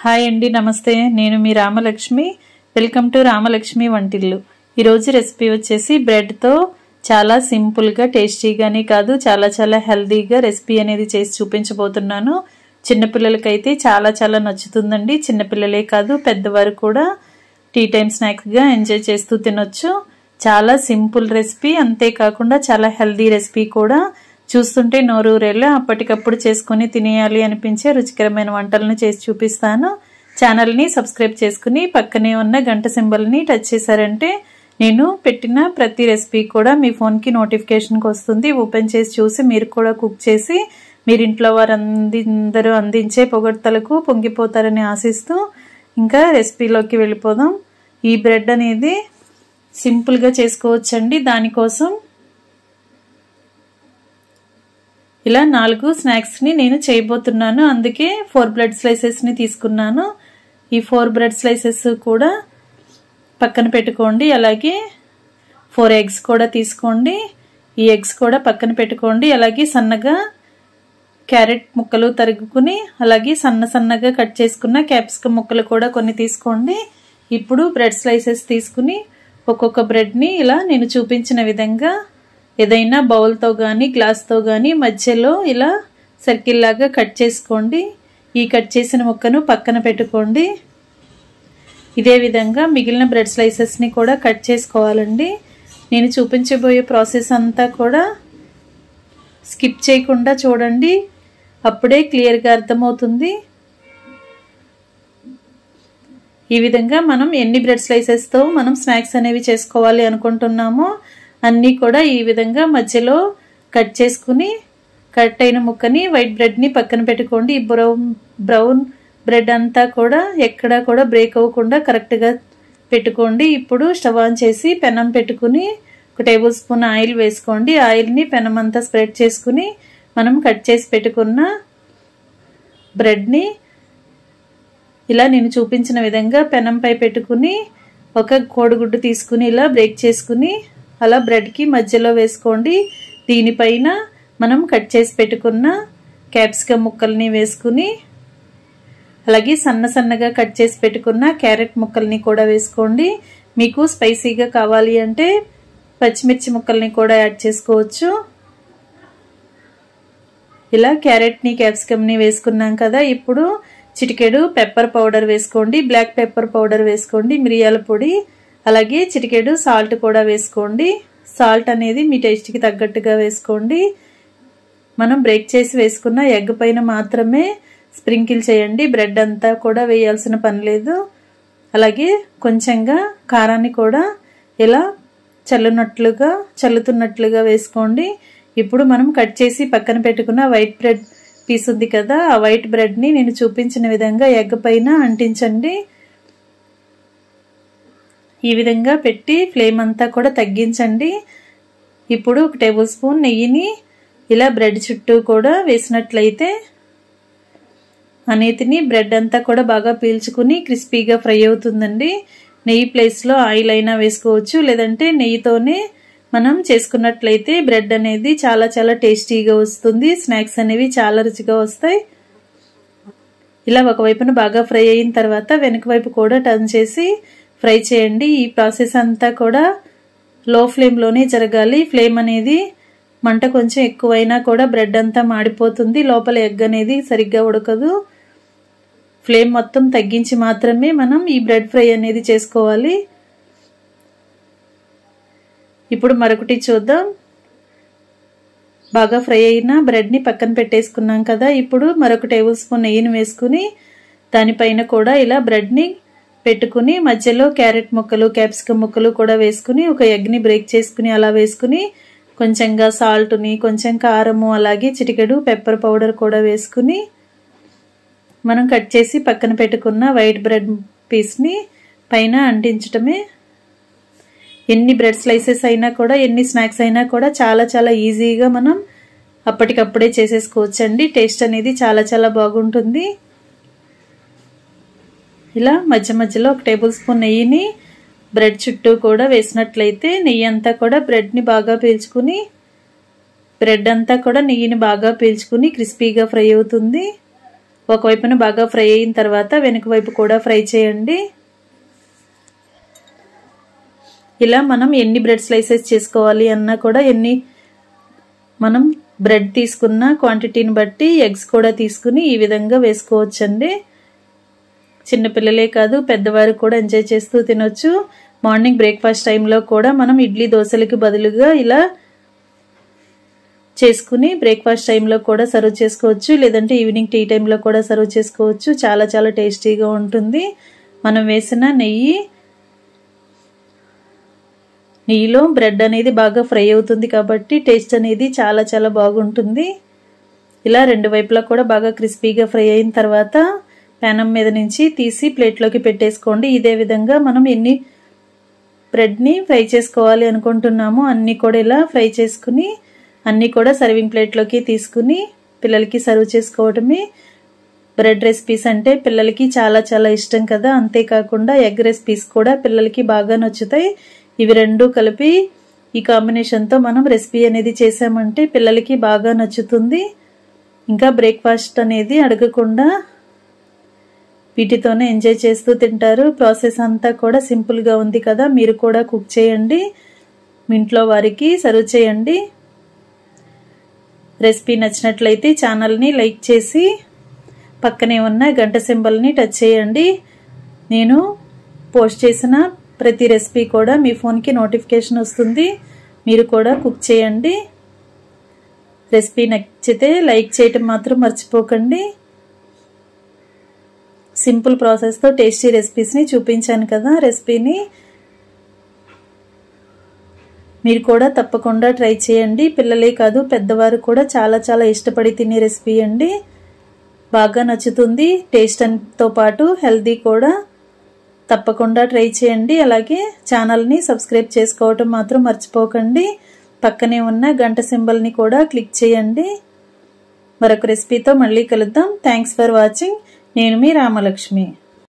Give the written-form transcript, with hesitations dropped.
Hi అండి, నమస్తే. నేను మీ రామలక్ష్మి. Welcome to Ramalakshmi Vantillu. ఈరోజు రెసిపీ వచ్చేసి బ్రెడ్తో చాలా సింపుల్గా, టేస్టీగానే కాదు చాలా చాలా హెల్తీగా రెసిపీ అనేది చేసి చూపించబోతున్నాను. చిన్నపిల్లలకైతే చాలా చాలా నచ్చుతుందండి. చిన్నపిల్లలే కాదు, పెద్దవారు కూడా టీ టైం స్నాక్స్గా ఎంజాయ్ చేస్తూ తినొచ్చు. చాలా సింపుల్ రెసిపీ, అంతేకాకుండా చాలా హెల్తీ రెసిపీ కూడా. చూస్తుంటే నోరూరేలా అప్పటికప్పుడు చేసుకుని తినేయాలి అనిపించే రుచికరమైన వంటలను చేసి చూపిస్తాను. ఛానల్ని సబ్స్క్రైబ్ చేసుకుని పక్కనే ఉన్న గంట సింబల్ని టచ్ చేశారంటే నేను పెట్టిన ప్రతి రెసిపీ కూడా మీ ఫోన్కి నోటిఫికేషన్కి వస్తుంది. ఓపెన్ చేసి చూసి మీరు కూడా కుక్ చేసి మీరింట్లో వారందరూ అందించే పొగడ్తలకు పొంగిపోతారని ఆశిస్తూ ఇంకా రెసిపీలోకి వెళ్ళిపోదాం. ఈ బ్రెడ్ అనేది సింపుల్గా చేసుకోవచ్చండి. దానికోసం ఇలా 4 స్నాక్స్ని నేను చేయబోతున్నాను. అందుకే 4 బ్రెడ్ స్లైసెస్ని తీసుకున్నాను. ఈ 4 బ్రెడ్ స్లైసెస్ కూడా పక్కన పెట్టుకోండి. అలాగే 4 ఎగ్స్ కూడా తీసుకోండి. ఈ ఎగ్స్ కూడా పక్కన పెట్టుకోండి. అలాగే సన్నగా క్యారెట్ ముక్కలు తరుగుకుని, అలాగే సన్నగా కట్ చేసుకున్న క్యాప్సికమ్ ముక్కలు కూడా కొన్ని తీసుకోండి. ఇప్పుడు బ్రెడ్ స్లైసెస్ తీసుకుని ఒక్కొక్క బ్రెడ్ని ఇలా నేను చూపించిన విధంగా ఏదైనా బౌల్తో కానీ గ్లాస్తో కానీ మధ్యలో ఇలా సర్కిల్ లాగా కట్ చేసుకోండి. ఈ కట్ చేసిన ముక్కను పక్కన పెట్టుకోండి. ఇదే విధంగా మిగిలిన బ్రెడ్ స్లైసెస్ని కూడా కట్ చేసుకోవాలండి. నేను చూపించబోయే ప్రాసెస్ అంతా కూడా స్కిప్ చేయకుండా చూడండి, అప్పుడే క్లియర్గా అర్థమవుతుంది. ఈ విధంగా మనం ఎన్ని బ్రెడ్ స్లైసెస్తో మనం స్నాక్స్ అనేవి చేసుకోవాలి అనుకుంటున్నామో అన్నీ కూడా ఈ విధంగా మధ్యలో కట్ చేసుకుని కట్ అయిన ముక్కని వైట్ బ్రెడ్ని పక్కన పెట్టుకోండి. ఈ బ్రౌన్ బ్రెడ్ అంతా కూడా ఎక్కడా కూడా బ్రేక్ అవ్వకుండా కరెక్ట్గా పెట్టుకోండి. ఇప్పుడు స్టవ్ ఆన్ చేసి పెనం పెట్టుకుని 1 టేబుల్ స్పూన్ ఆయిల్ వేసుకోండి. ఆయిల్ని పెనం అంతా స్ప్రెడ్ చేసుకుని మనం కట్ చేసి పెట్టుకున్న బ్రెడ్ని ఇలా నేను చూపించిన విధంగా పెనంపై పెట్టుకుని ఒక కోడిగుడ్డు తీసుకుని ఇలా బ్రేక్ చేసుకుని అలా బ్రెడ్కి మధ్యలో వేసుకోండి. దీనిపైన మనం కట్ చేసి పెట్టుకున్న క్యాప్సికమ్ ముక్కల్ని వేసుకుని అలాగే సన్నగా కట్ చేసి పెట్టుకున్న క్యారెట్ ముక్కల్ని కూడా వేసుకోండి. మీకు స్పైసీగా కావాలి అంటే పచ్చిమిర్చి ముక్కల్ని కూడా యాడ్ చేసుకోవచ్చు. ఇలా క్యారెట్ని క్యాప్సికమ్ని వేసుకున్నాం కదా. ఇప్పుడు చిటికెడు పెప్పర్ పౌడర్ వేసుకోండి. బ్లాక్ పెప్పర్ పౌడర్ వేసుకోండి, మిరియాల పొడి, అలాగే చిటికెడు సాల్ట్ కూడా వేసుకోండి. సాల్ట్ అనేది మీ టేస్ట్కి తగ్గట్టుగా వేసుకోండి. మనం బ్రేక్ చేసి వేసుకున్న ఎగ్ పైన మాత్రమే స్ప్రింకిల్ చేయండి, బ్రెడ్ అంతా కూడా వేయాల్సిన పని లేదు. అలాగే కొంచెంగా కారాన్ని కూడా ఇలా చల్లుతున్నట్లుగా వేసుకోండి. ఇప్పుడు మనం కట్ చేసి పక్కన పెట్టుకున్న వైట్ బ్రెడ్ పీస్ ఉంది కదా, ఆ వైట్ బ్రెడ్ని నేను చూపించిన విధంగా ఎగ్ పైన అంటించండి. ఈ విధంగా పెట్టి ఫ్లేమ్ అంతా కూడా తగ్గించండి. ఇప్పుడు 1 టేబుల్ స్పూన్ నెయ్యిని ఇలా బ్రెడ్ చుట్టూ కూడా వేసినట్లయితే ఆ నేతిని బ్రెడ్ అంతా కూడా బాగా పీల్చుకుని క్రిస్పీగా ఫ్రై అవుతుందండి. నెయ్యి ప్లేస్లో ఆయిల్ అయినా వేసుకోవచ్చు, లేదంటే నెయ్యితోనే మనం చేసుకున్నట్లయితే బ్రెడ్ అనేది చాలా చాలా టేస్టీగా వస్తుంది. స్నాక్స్ అనేవి చాలా రుచిగా వస్తాయి. ఇలా ఒకవైపున బాగా ఫ్రై అయిన తర్వాత వెనక వైపు కూడా టర్న్ చేసి ఫ్రై చేయండి. ఈ ప్రాసెస్ అంతా కూడా లో ఫ్లేమ్లోనే జరగాలి. ఫ్లేమ్ అనేది మంట కొంచెం ఎక్కువైనా కూడా బ్రెడ్ అంతా మాడిపోతుంది, లోపల ఎగ్ అనేది సరిగ్గా ఉడకదు. ఫ్లేమ్ మొత్తం తగ్గించి మాత్రమే మనం ఈ బ్రెడ్ ఫ్రై అనేది చేసుకోవాలి. ఇప్పుడు మరొకటి చూద్దాం. బాగా ఫ్రై అయిన బ్రెడ్ని పక్కన పెట్టేసుకున్నాం కదా. ఇప్పుడు మరొక టేబుల్ స్పూన్ నెయ్యిని వేసుకుని దానిపైన కూడా ఇలా బ్రెడ్ని పెట్టుకుని మధ్యలో క్యారెట్ ముక్కలు క్యాప్సికమ్ ముక్కలు కూడా వేసుకుని ఒక ఎగ్ని బ్రేక్ చేసుకుని అలా వేసుకుని కొంచెంగా సాల్ట్ని, కొంచెం కారము, అలాగే చిటికెడు పెప్పర్ పౌడర్ కూడా వేసుకుని మనం కట్ చేసి పక్కన పెట్టుకున్న వైట్ బ్రెడ్ పీస్ని పైన అంటించటమే. ఎన్ని బ్రెడ్ స్లైసెస్ అయినా కూడా, ఎన్ని స్నాక్స్ అయినా కూడా చాలా చాలా ఈజీగా మనం అప్పటికప్పుడే చేసేసుకోవచ్చండి. టేస్ట్ అనేది చాలా చాలా బాగుంటుంది. ఇలా మధ్యలో 1 టేబుల్ స్పూన్ నెయ్యిని బ్రెడ్ చుట్టూ కూడా వేసినట్లయితే నెయ్యి అంతా కూడా బ్రెడ్ని బాగా పీల్చుకుని బ్రెడ్ అంతా కూడా నెయ్యిని బాగా పీల్చుకుని క్రిస్పీగా ఫ్రై అవుతుంది. ఒకవైపున బాగా ఫ్రై అయిన తర్వాత వెనుక వైపు కూడా ఫ్రై చేయండి. ఇలా మనం ఎన్ని బ్రెడ్ స్లైసెస్ చేసుకోవాలి అన్నా కూడా మనం బ్రెడ్ తీసుకున్న క్వాంటిటీని బట్టి ఎగ్స్ కూడా తీసుకుని ఈ విధంగా వేసుకోవచ్చండి. చిన్నపిల్లలే కాదు పెద్దవారు కూడా ఎంజాయ్ చేస్తూ తినొచ్చు. మార్నింగ్ బ్రేక్ఫాస్ట్ టైంలో కూడా మనం ఇడ్లీ దోశలకి బదులుగా ఇలా చేసుకుని బ్రేక్ఫాస్ట్ టైంలో కూడా సర్వ్ చేసుకోవచ్చు, లేదంటే ఈవినింగ్ టీ టైంలో కూడా సర్వ్ చేసుకోవచ్చు. చాలా చాలా టేస్టీగా ఉంటుంది. మనం వేసిన నెయ్యిలో బ్రెడ్ అనేది బాగా ఫ్రై అవుతుంది కాబట్టి టేస్ట్ అనేది చాలా చాలా బాగుంటుంది. ఇలా రెండు వైపులా కూడా బాగా క్రిస్పీగా ఫ్రై అయిన తర్వాత ప్యానం మీద నుంచి తీసి ప్లేట్లోకి పెట్టేసుకోండి. ఇదే విధంగా మనం ఎన్ని బ్రెడ్ని ఫ్రై చేసుకోవాలి అనుకుంటున్నామో అన్నీ కూడా ఇలా ఫ్రై చేసుకుని అన్నీ కూడా సర్వింగ్ ప్లేట్లోకి తీసుకుని పిల్లలకి సర్వ్ చేసుకోవడమే. బ్రెడ్ రెసిపీస్ అంటే పిల్లలకి చాలా చాలా ఇష్టం కదా. అంతేకాకుండా ఎగ్ రెసిపీస్ కూడా పిల్లలకి బాగా నచ్చుతాయి. ఇవి రెండు కలిపి ఈ కాంబినేషన్తో మనం రెసిపీ అనేది చేసామంటే పిల్లలకి బాగా నచ్చుతుంది. ఇంకా బ్రేక్ఫాస్ట్ అనేది అడగకుండా వీటితోనే ఎంజాయ్ చేస్తూ తింటారు. ప్రాసెస్ అంతా కూడా సింపుల్గా ఉంది కదా. మీరు కూడా కుక్ చేయండి, మీ ఇంట్లో వారికి సర్వ్ చేయండి. రెసిపీ నచ్చినట్లయితే ఛానల్ని లైక్ చేసి పక్కనే ఉన్న గంట సింబల్ని టచ్ చేయండి. నేను పోస్ట్ చేసిన ప్రతి రెసిపీ కూడా మీ ఫోన్కి నోటిఫికేషన్ వస్తుంది. మీరు కూడా కుక్ చేయండి. రెసిపీ నచ్చితే లైక్ చేయటం మాత్రం మర్చిపోకండి. సింపుల్ ప్రాసెస్తో టేస్టీ రెసిపీస్ని చూపించాను కదా. రెసిపీని మీరు కూడా తప్పకుండా ట్రై చేయండి. పిల్లలే కాదు పెద్దవారు కూడా చాలా చాలా ఇష్టపడి తినే రెసిపీ అండి. బాగా నచ్చుతుంది. టేస్ట్తో పాటు హెల్తీ కూడా. తప్పకుండా ట్రై చేయండి. అలాగే ఛానల్ని సబ్స్క్రైబ్ చేసుకోవటం మాత్రం మర్చిపోకండి. పక్కనే ఉన్న గంట సింబల్ని కూడా క్లిక్ చేయండి. మరొక రెసిపీతో మళ్ళీ కలుద్దాం. Thanks for watching. నేను మీ రామలక్ష్మి.